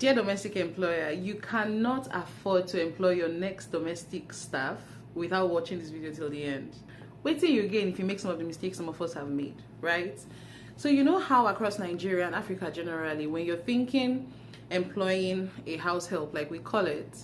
Dear domestic employer, you cannot afford to employ your next domestic staff without watching this video till the end. Wait till you again if you make some of the mistakes some of us have made, right? So you know how across Nigeria and Africa generally, when you're thinking employing a house help, like we call it,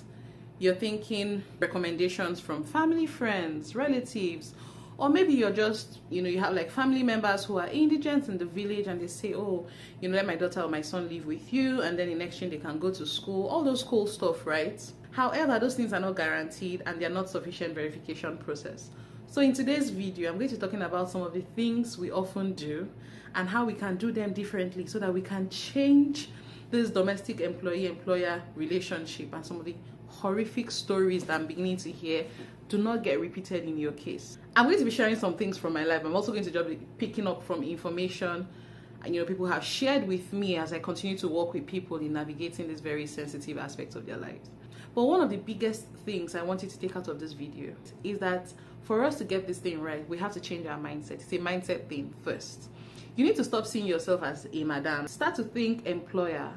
you're thinking recommendations from family, friends, relatives, or maybe you're just, you have like family members who are indigent in the village and they say, oh, let my daughter or my son live with you, and then in exchange they can go to school, all those cool stuff, right? However, those things are not guaranteed and they're not sufficient verification process. So in today's video, I'm going to be talking about some of the things we often do and how we can do them differently so that we can change this domestic employee-employer relationship, and some of the horrific stories that I'm beginning to hear do not get repeated in your case. I'm going to be sharing some things from my life. I'm also going to just be picking up from information and people have shared with me as I continue to work with people in navigating this very sensitive aspect of their lives. But one of the biggest things I want you to take out of this video is that for us to get this thing right, we have to change our mindset. It's a mindset thing first. You need to stop seeing yourself as a madam. Start to think employer,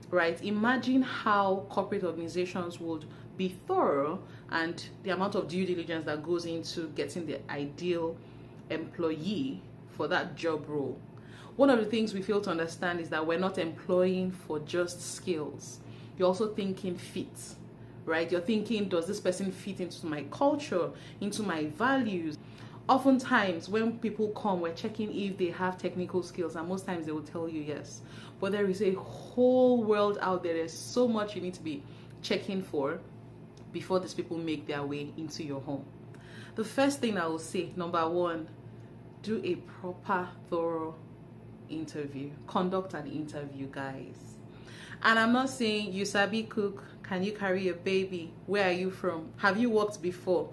right? Imagine how corporate organizations would be thorough and the amount of due diligence that goes into getting the ideal employee for that job role. One of the things we fail to understand is that we're not employing for just skills. You're also thinking fit, right? You're thinking, does this person fit into my culture, into my values? Oftentimes when people come, we're checking if they have technical skills, and most times they will tell you yes. But there is a whole world out there. There's so much you need to be checking for before these people make their way into your home. The first thing I will say, number one, do a proper, thorough interview. Conduct an interview, guys. And I'm not saying you sabi cook, can you carry a baby, where are you from, have you worked before?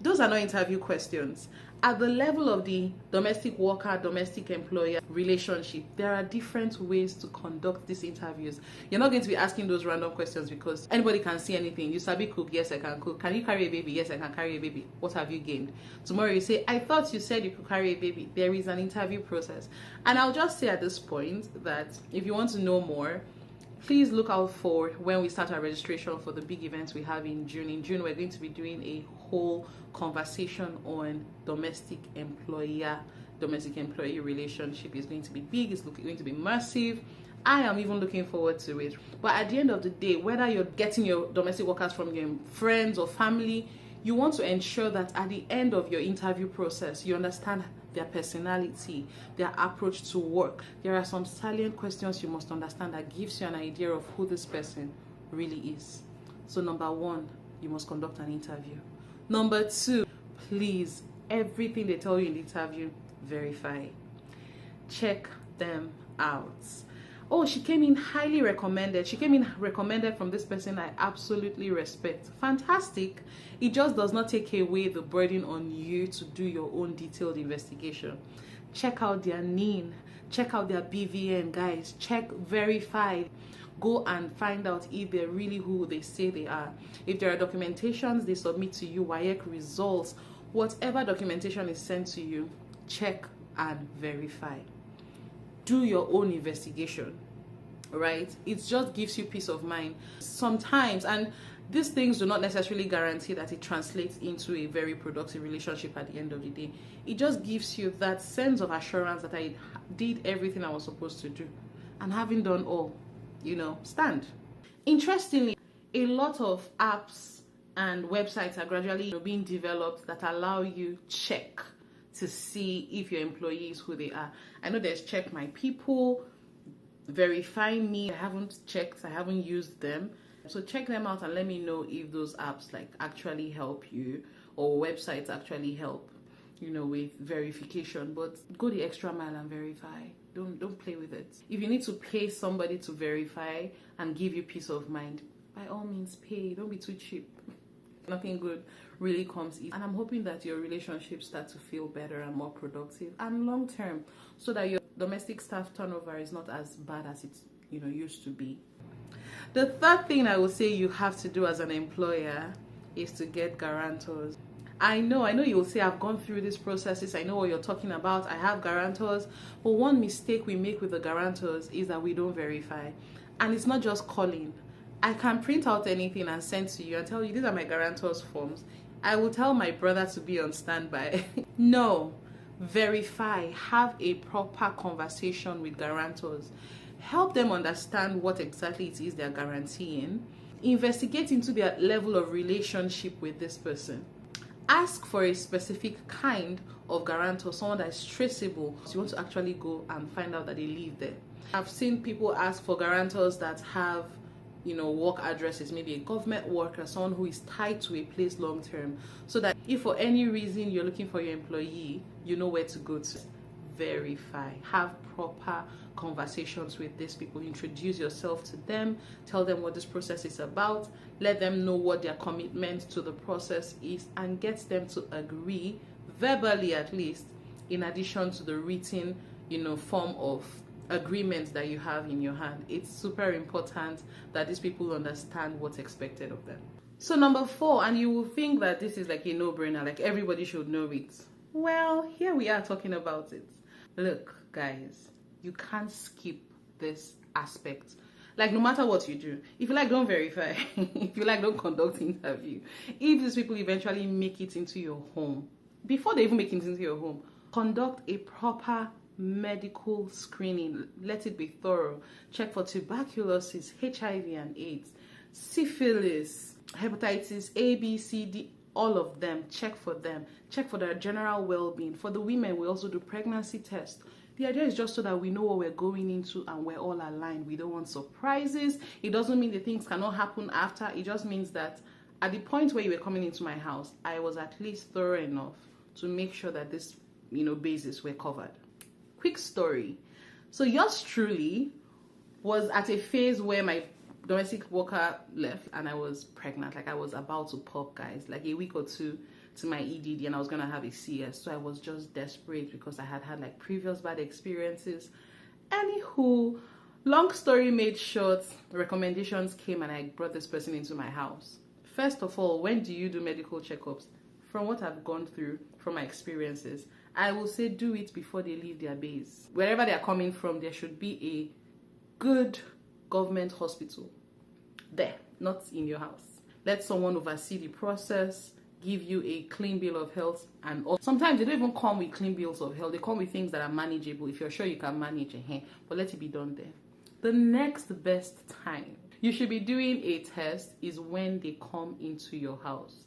Those are not interview questions. At the level of the domestic worker, domestic employer relationship, there are different ways to conduct these interviews. You're not going to be asking those random questions because anybody can see anything. You sabi cook? Yes, I can cook. Can you carry a baby? Yes, I can carry a baby. What have you gained? Tomorrow you say, I thought you said you could carry a baby. There is an interview process. And I'll just say at this point that if you want to know more, please look out for when we start our registration for the big events we have in June. In June, we're going to be doing a whole conversation on domestic employee relationship. It's going to be big, it's going to be massive. I am even looking forward to it. But at the end of the day, whether you're getting your domestic workers from your friends or family, you want to ensure that at the end of your interview process, you understand their personality, their approach to work. There are some salient questions you must understand that gives you an idea of who this person really is. So number one, you must conduct an interview. Number two, please, everything they tell you in the interview, verify. Check them out. Oh, she came in highly recommended. She came in recommended from this person I absolutely respect. Fantastic. It just does not take away the burden on you to do your own detailed investigation. Check out their NIN. Check out their BVN, guys. Check, verify. Go and find out if they're really who they say they are. If there are documentations they submit to you, WAEC results, whatever documentation is sent to you, check and verify. Do your own investigation, right? It just gives you peace of mind sometimes, and these things do not necessarily guarantee that it translates into a very productive relationship at the end of the day. It just gives you that sense of assurance that I did everything I was supposed to do, and having done all, stand. Interestingly, a lot of apps and websites are gradually being developed that allow you check to see if your employee is who they are. I know there's Check My People, Verify Me. I haven't checked, I haven't used them. So check them out and let me know if those apps actually help you, or websites actually help, with verification. But go the extra mile and verify. Don't play with it. If you need to pay somebody to verify and give you peace of mind, by all means pay. Don't be too cheap. Nothing good really comes easy. And I'm hoping that your relationships start to feel better and more productive and long term, so that your domestic staff turnover is not as bad as it used to be. The third thing I would say you have to do as an employer is to get guarantors. I know you will say I've gone through these processes, I know what you're talking about, I have guarantors. But one mistake we make with the guarantors is that we don't verify. And it's not just calling. I can print out anything and send to you and tell you, these are my guarantors forms. I will tell my brother to be on standby. No, verify, have a proper conversation with guarantors. Help them understand what exactly it is they're guaranteeing. Investigate into their level of relationship with this person. Ask for a specific kind of guarantor, someone that is traceable. So you want to actually go and find out that they live there. I've seen people ask for guarantors that have, work addresses, maybe a government worker, someone who is tied to a place long term, so that if for any reason you're looking for your employee, you know where to go to. Verify, have proper conversations with these people, introduce yourself to them, tell them what this process is about, let them know what their commitment to the process is, and get them to agree, verbally at least, in addition to the written, form of agreement that you have in your hand. It's super important that these people understand what's expected of them. So number 4, and you will think that this is like a no-brainer, like everybody should know it. Well, here we are talking about it. Look, guys, you can't skip this aspect. Like, no matter what you do, if you like, don't verify. If you like, don't conduct interview. If these people eventually make it into your home, before they even make it into your home, conduct a proper medical screening. Let it be thorough. Check for tuberculosis, HIV and AIDS, syphilis, hepatitis A, B, C, D, all of them. Check for them. Check for their general well-being. For the women, we also do pregnancy tests. The idea is just so that we know what we're going into and we're all aligned. We don't want surprises. It doesn't mean the things cannot happen after. It just means that at the point where you were coming into my house, I was at least thorough enough to make sure that this, bases were covered. Quick story. So yours truly was at a phase where my domestic worker left and I was pregnant. Like, I was about to pop, guys, like a week or two to my EDD, and I was gonna have a CS. So I was just desperate because I had like previous bad experiences. Anywho, long story made short, recommendations came and I brought this person into my house. First of all, when do you do medical checkups? From what I've gone through, from my experiences, I will say do it before they leave their base. Wherever they are coming from, there should be a good government hospital there, not in your house. Let someone oversee the process, give you a clean bill of health, and sometimes they don't even come with clean bills of health. They come with things that are manageable if you're sure you can manage it, but let it be done there. The next best time you should be doing a test is when they come into your house.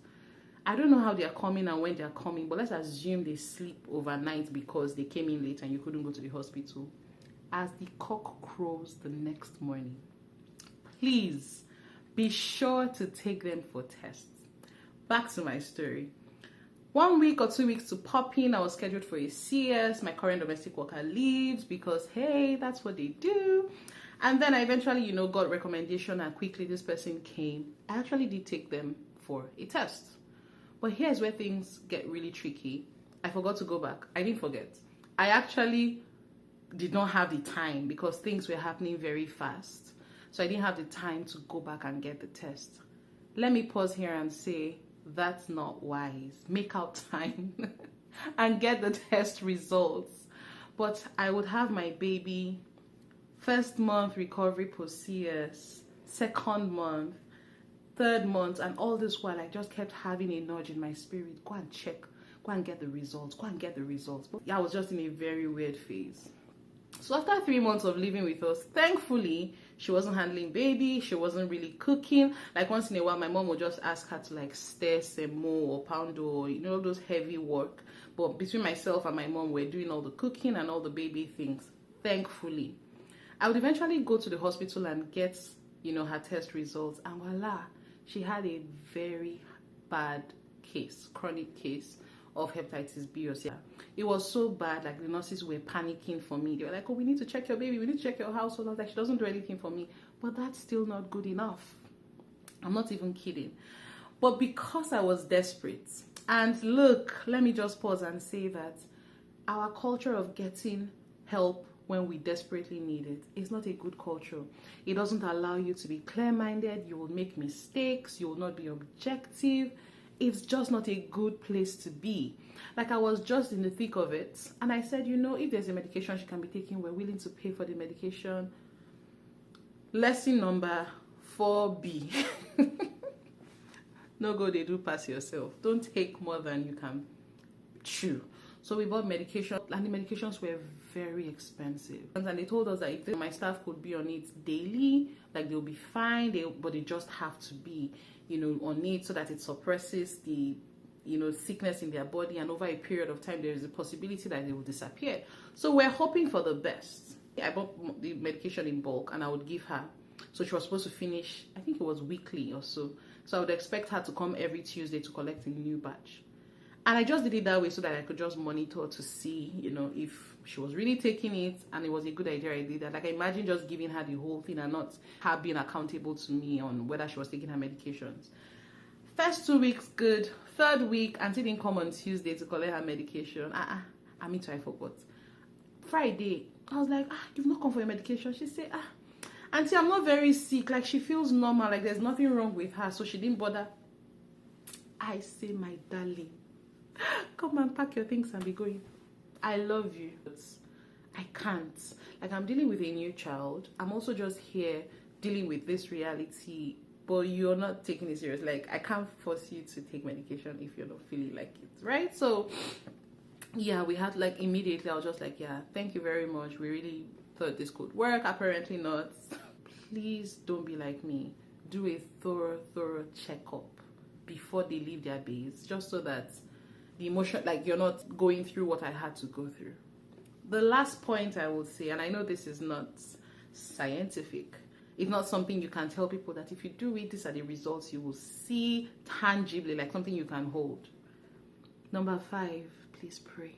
I don't know how they are coming and when they are coming, but let's assume they sleep overnight because they came in late and you couldn't go to the hospital. As the cock crows the next morning, please be sure to take them for tests. Back to my story. 1 week or 2 weeks to pop in, I was scheduled for a CS. My current domestic worker leaves because, hey, that's what they do. And then I eventually, got recommendation, and quickly this person came. I actually did take them for a test. But here's where things get really tricky. I forgot to go back. I didn't forget. I actually did not have the time because things were happening very fast. So I didn't have the time to go back and get the test. Let me pause here and say that's not wise. Make out time and get the test results. But I would have my baby first month recovery post CS, second month, third month, and all this while I just kept having a nudge in my spirit. Go and check. Go and get the results. Go and get the results. But I was just in a very weird phase. So after 3 months of living with us, thankfully, she wasn't handling baby. She wasn't really cooking. Like, once in a while, my mom would just ask her to like stir semo or pound or, those heavy work. But between myself and my mom, we're doing all the cooking and all the baby things, thankfully. I would eventually go to the hospital and get, her test results. And voila, she had a very bad case, chronic case of hepatitis B or C. It was so bad, like the nurses were panicking for me. They were like, oh, we need to check your baby, we need to check your household. I was like, she doesn't do anything for me. But that's still not good enough. I'm not even kidding. But because I was desperate, and look, let me just pause and say that our culture of getting help when we desperately need it is not a good culture. It doesn't allow you to be clear-minded. You will make mistakes. You will not be objective. It's just not a good place to be. Like, I was just in the thick of it, and I said, if there's a medication she can be taking, we're willing to pay for the medication. Lesson number 4B. No go they do pass yourself. Don't take more than you can chew. So we bought medication, and the medications were very expensive. And they told us that if my staff could be on it daily, like they'll be fine, but they just have to be, you know, on it so that it suppresses the, you know, sickness in their body, and over a period of time there is a possibility that they will disappear. So we're hoping for the best. I bought the medication in bulk and I would give her. So she was supposed to finish, I think it was weekly or so. So I would expect her to come every Tuesday to collect a new batch. And I just did it that way so that I could just monitor to see, you know, if she was really taking it, and it was a good idea I did that. Like, I imagine just giving her the whole thing and not her being accountable to me on whether she was taking her medications. First 2 weeks, good. Third week, Auntie didn't come on Tuesday to collect her medication. I mean, I forgot. Friday, I was like, you've not come for your medication. She said, Auntie, I'm not very sick. Like, she feels normal. Like, there's nothing wrong with her. So she didn't bother. I say, my darling, come and pack your things and be going. I love you, but I can't. Like, I'm dealing with a new child. I'm also just here dealing with this reality, but you're not taking it serious. Like, I can't force you to take medication if you're not feeling like it, right? So yeah, we had, like, immediately I was just like, yeah, thank you very much. We really thought this could work. Apparently not. Please don't be like me. Do a thorough checkup before they leave their base, just so that the emotion, like, you're not going through what I had to go through. The last point I would say, and I know this is not scientific, it's not something you can tell people that if you do it, these are the results you will see tangibly, like something you can hold. Number 5, please pray.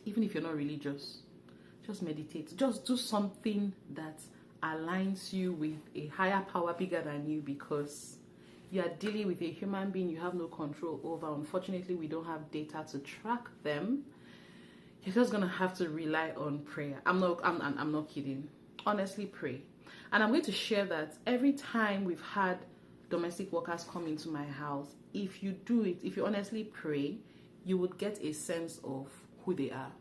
Even if you're not religious, just meditate. Just do something that aligns you with a higher power bigger than you, because you are dealing with a human being you have no control over. Unfortunately, we don't have data to track them. You're just gonna have to rely on prayer. I'm not kidding. Honestly, pray. And I'm going to share that every time we've had domestic workers come into my house, if you do it, if you honestly pray, you would get a sense of who they are.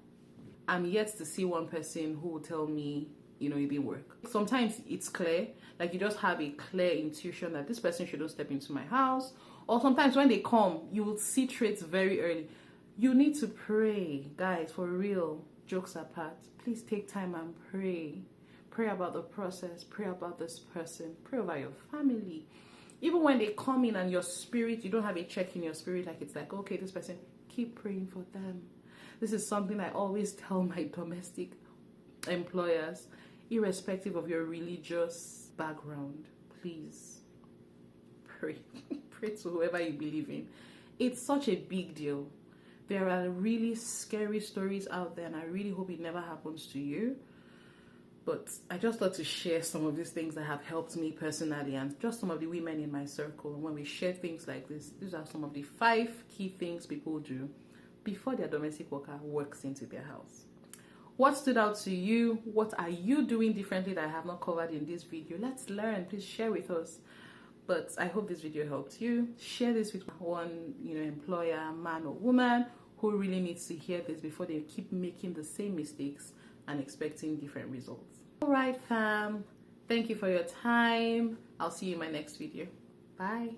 I'm yet to see one person who will tell me, you know, it didn't work. Sometimes it's clear, like you just have a clear intuition that this person shouldn't step into my house. Or sometimes when they come, you will see traits very early. You need to pray, guys, for real. Jokes apart, please take time and pray. Pray about the process, pray about this person, pray over your family. Even when they come in and your spirit, you don't have a check in your spirit, like it's like, okay, this person, keep praying for them. This is something I always tell my domestic employers, irrespective of your religious background. Please pray. Pray to whoever you believe in. It's such a big deal. There are really scary stories out there, and I really hope it never happens to you. But I just thought to share some of these things that have helped me personally, and just some of the women in my circle. And when we share things like this, these are some of the 5 key things people do before their domestic worker works into their house. What stood out to you? What are you doing differently that I have not covered in this video? Let's learn. Please share with us. But I hope this video helped you. Share this with one, you know, employer, man or woman, who really needs to hear this before they keep making the same mistakes and expecting different results. All right, fam. Thank you for your time. I'll see you in my next video. Bye.